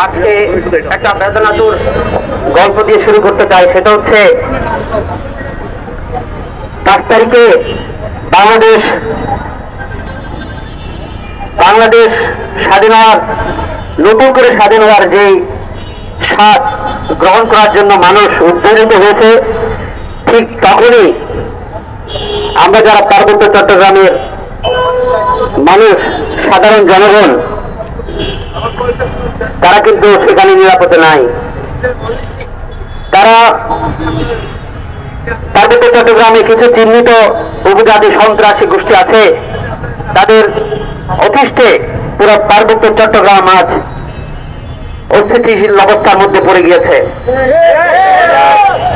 আজকে একটা বেদনাতুর গল্প দিয়ে শুরু করতে চাই। সেটা হচ্ছে 5 তারিখে বাংলাদেশ স্বাধীন হওয়ার, নতুন করে স্বাধীন হওয়ার যে স্বাদ গ্রহণ করার জন্য মানুষ উদ্বেলিত হয়েছে, ঠিক তখনই আমরা যারা পার্বত্য চট্টগ্রামের মানুষ, সাধারণ জনগণ, তারা কিন্তু সেখানে নিরাপদে নাই। তারা পার্বত্য চট্টগ্রামে কিছু চিহ্নিত উপজাতি সন্ত্রাসী গোষ্ঠী আছে, তাদের অতিষ্ঠে পুরো পার্বত্য চট্টগ্রাম আজ অস্থিতিশীল অবস্থার মধ্যে পড়ে গিয়েছে।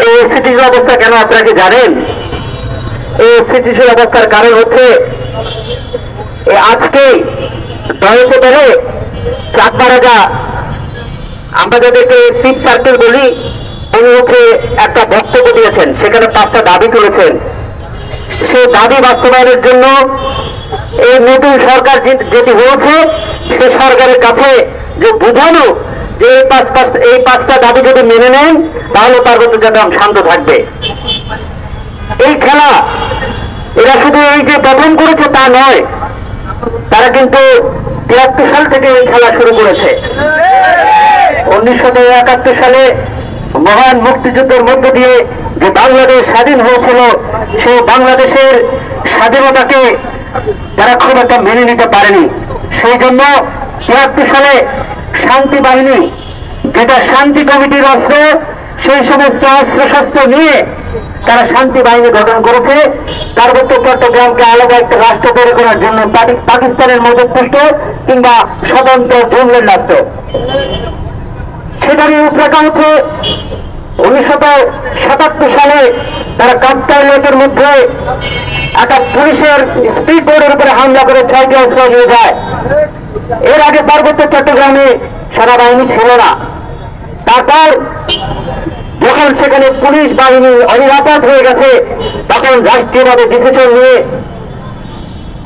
এই অস্থিতিশীল অবস্থা কেন আপনারা কি জানেন? এই অস্থিতিশীল অবস্থার কারণ হচ্ছে আজকে দলতে পেরে চাঁদপাড়া, আমরা যাদেরকে পিট সার্কেল বলি, উনি হচ্ছে একটা বক্তব্য দিয়েছেন, সেখানে 5টা দাবি তুলেছেন। সেই দাবি বাস্তবায়নের জন্য এই নতুন সরকার যেটি হয়েছে, সে সরকারের কাছে যে বুঝানো যে এই 5টা দাবি যদি মেনে নেন তাহলে পার্বত্য চট্টগ্রাম শান্ত থাকবে। এই খেলা এরা শুধু এই যে প্রথম করেছে তা নয়, তারা কিন্তু 73 সাল থেকে এই খেলা শুরু করেছে। 1971 সালে মহান মুক্তিযুদ্ধের মধ্য দিয়ে যে বাংলাদেশ স্বাধীন হয়েছিল, সেই বাংলাদেশের স্বাধীনতাকে তারা খুব একটা মেনে নিতে পারেনি। সেই জন্য 73 সালে শান্তি বাহিনী, যেটা শান্তি কমিটির অস্ত্র, সেই সমস্ত অস্ত্র শস্ত্র নিয়ে তারা শান্তি বাহিনী গঠন করেছে পার্বত্য চট্টগ্রামকে আলাদা একটা রাষ্ট্র তৈরি করার জন্য, পাকিস্তানের মদতপুষ্ট কিংবা স্বতন্ত্র জঙ্গলের রাষ্ট্র। সেটারই রূপরেখা হচ্ছে 1977 সালে তারা কাপ্তাই লেকের মধ্যে একটা পুলিশের স্পিড বোর্ডের উপরে হামলা করে 6টি অস্ত্র নিয়ে যায়। এর আগে পার্বত্য চট্টগ্রামে সেনাবাহিনী ছিল না। তারপর যখন সেখানে পুলিশ বাহিনী অনিরাপদ হয়ে গেছে, তখন রাষ্ট্রীয়ভাবে ডিসিশন নিয়ে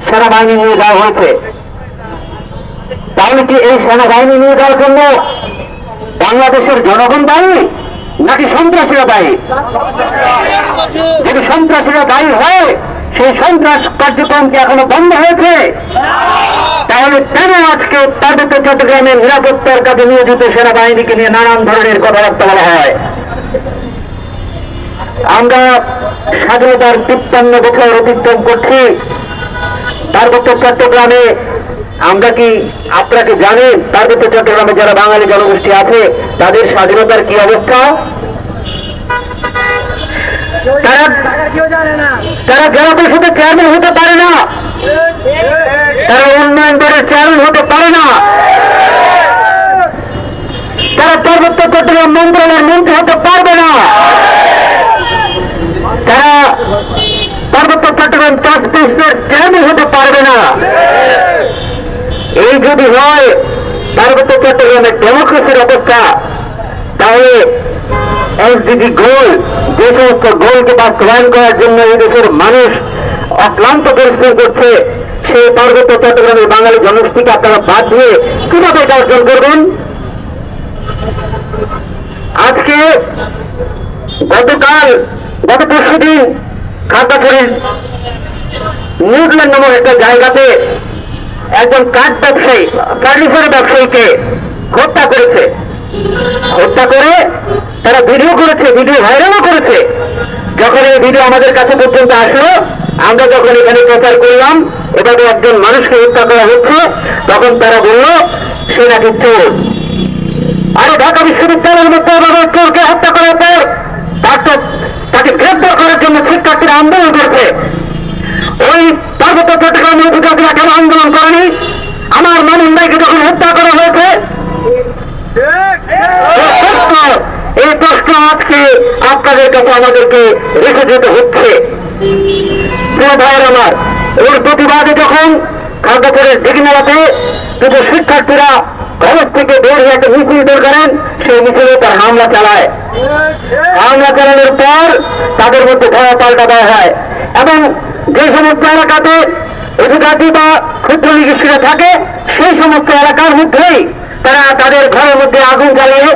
সেনাবাহিনী নিয়ে যাওয়া হয়েছে। তাহলে কি এই সেনাবাহিনী নিয়ে যাওয়ার জন্য বাংলাদেশের জনগণ দায়ী নাকি সন্ত্রাসীরা দায়ী? যদি সন্ত্রাসীরা দায়ী হয়, সেই সন্ত্রাস কার্যক্রম কি এখনো বন্ধ হয়েছে? তাহলে কেন আজকে পার্বত্য চট্টগ্রামের নিরাপত্তার কাজে নিয়োজিত সেনাবাহিনীকে নিয়ে নানান ধরনের কথাবার্তা বলা হয়? আমরা স্বাধীনতার 53 বছর অতিক্রম করছি। পার্বত্য চট্টগ্রামে আমরা কি, আপনারা কি জানেন পার্বত্য চট্টগ্রামে যারা বাঙালি জনগোষ্ঠী আছে তাদের স্বাধীনতার কি অবস্থা? তারা জেলা পরিষদের চেয়ারম্যান হতে পারে না, তারা উন্নয়ন বোর্ডের চেয়ারম্যান হতে পারে না, তারা পার্বত্য চট্টগ্রাম মন্ত্রণালয়ের মন্ত্রী হতে পারবে না, তারা পার্বত্য চট্টগ্রাম টাস্ক ফোর্সের চেয়ারম্যান হতে পারবে না। এই যদি হয় পার্বত্য চট্টগ্রামের ডেমোক্রেসির অবস্থা, তাহলে এসডিজি গোল, যে সমস্ত গোলকে বাস্তবায়ন করার জন্য এই দেশের মানুষ অক্লান্ত পরিশ্রম করছে, সেই পার্বত্য চট্টগ্রামের বাঙালি জনগোষ্ঠীকে আপনারা বাদ দিয়ে কিভাবে এটা অর্জন করবেন? আজকে গত পরশুদিন খাগড়াছড়ির নিউজিল্যান্ড নামক একটা জায়গাতে একজন কাঠ ব্যবসায়ী, ফার্নিচার ব্যবসায়ীকে হত্যা করেছে। হত্যা করে তারা ভিডিও করেছে, ভিডিও ভাইরালও করেছে। যখন এই ভিডিও আমাদের কাছে পর্যন্ত আসলো, আমরা যখন এখানে প্রচার করলাম এভাবে একজন মানুষকে হত্যা করা হচ্ছে, তখন তারা বলল সে নাকি চোর। আরে ঢাকা বিশ্ববিদ্যালয়ের মধ্যে এভাবে চোরকে হত্যা করার পর তাকে গ্রেফতার করার জন্য শিক্ষার্থীরা আন্দোলন করছে। ওই পার্বত্য চট্টগ্রামের উপজাতিরা কেন আন্দোলন করেনি? আমার মামুন ভাইকে যখন হত্যা করা হয়েছে, এই প্রশ্ন আজকে আপনাদের কাছে আমাদেরকে রেখে যেতে হচ্ছে। প্রিয় ভাইয়ের আমার, এর প্রতিবাদে যখন খাগড়াছড়ির দিঘিনালাতে কিছু শিক্ষার্থীরা কলেজ থেকে বের হয়ে একটা মিছিল বের করেন, সেই মিছিলে তার হামলা চালায়। হামলা চালানোর পর তাদের মধ্যে ধরা পাল্টা দেওয়া হয়, এবং যে সমস্ত এলাকাতে উপজাতি বা ক্ষুদ্র নিগোষ্ঠীরা থাকে সেই সমস্ত এলাকার মধ্যেই তারা তাদের ঘরের মধ্যে আগুন জ্বালিয়ে